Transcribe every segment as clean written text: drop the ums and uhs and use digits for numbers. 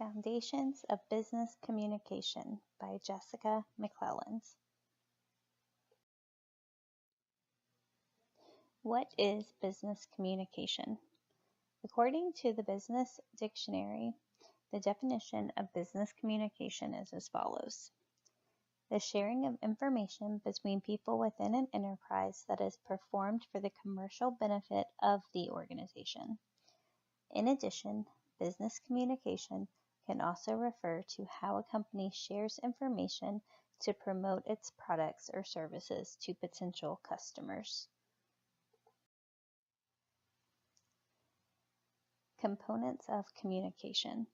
Foundations of Business Communication by Jessica McClelland. What is business communication? According to the Business Dictionary, the definition of business communication is as follows: the sharing of information between people within an enterprise that is performed for the commercial benefit of the organization. In addition, business communication can also refer to how a company shares information to promote its products or services to potential customers. Components of communication.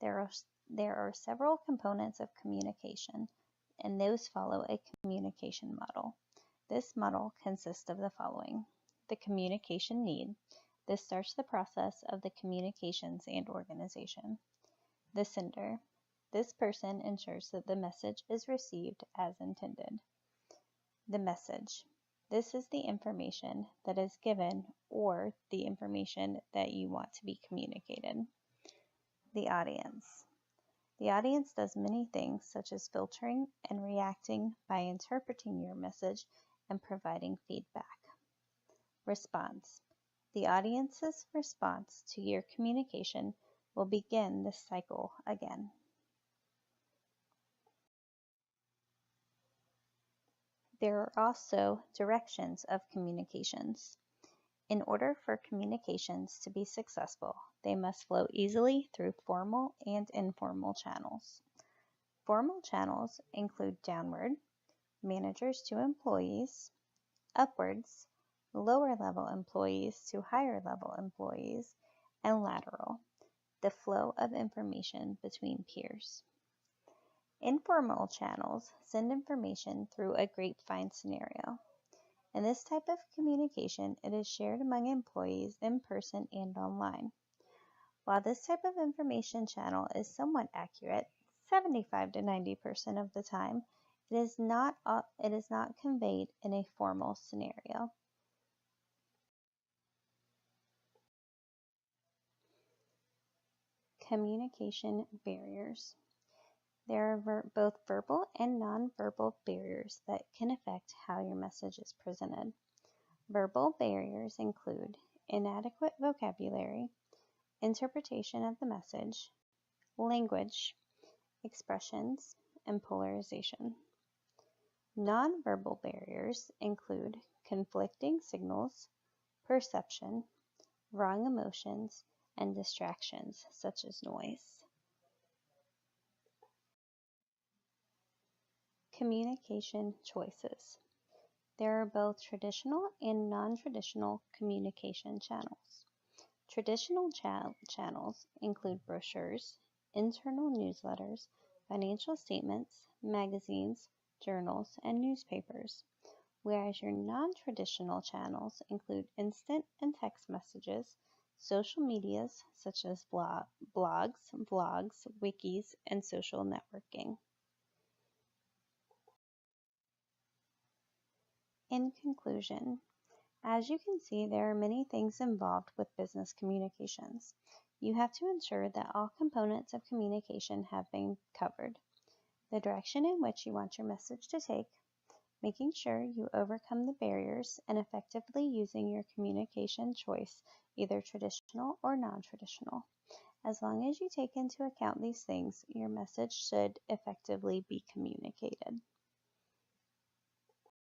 There are several components of communication, and those follow a communication model. This model consists of the following: the communication need. This starts the process of the communications and organization. The sender. This person ensures that the message is received as intended. The message. This is the information that is given or the information that you want to be communicated. The audience. The audience does many things such as filtering and reacting by interpreting your message and providing feedback. Response. The audience's response to your communication will begin this cycle again. There are also directions of communications. In order for communications to be successful, they must flow easily through formal and informal channels. Formal channels include downward, managers to employees; upwards, lower-level employees to higher-level employees; and lateral, the flow of information between peers. Informal channels send information through a grapevine scenario. In this type of communication, it is shared among employees in person and online. While this type of information channel is somewhat accurate, 75 to 90% of the time, it is not conveyed in a formal scenario. Communication barriers. There are both verbal and nonverbal barriers that can affect how your message is presented. Verbal barriers include inadequate vocabulary, interpretation of the message, language, expressions, and polarization. Nonverbal barriers include conflicting signals, perception, wrong emotions, and distractions such as noise. Communication choices. There are both traditional and non-traditional communication channels. Traditional channels include brochures, internal newsletters, financial statements, magazines, journals, and newspapers, whereas your non-traditional channels include instant and text messages, social medias such as blogs, vlogs, wikis, and social networking. In conclusion, as you can see, there are many things involved with business communications. You have to ensure that all components of communication have been covered. The direction in which you want your message to take, making sure you overcome the barriers, and effectively using your communication choice, either traditional or non-traditional. As long as you take into account these things, your message should effectively be communicated.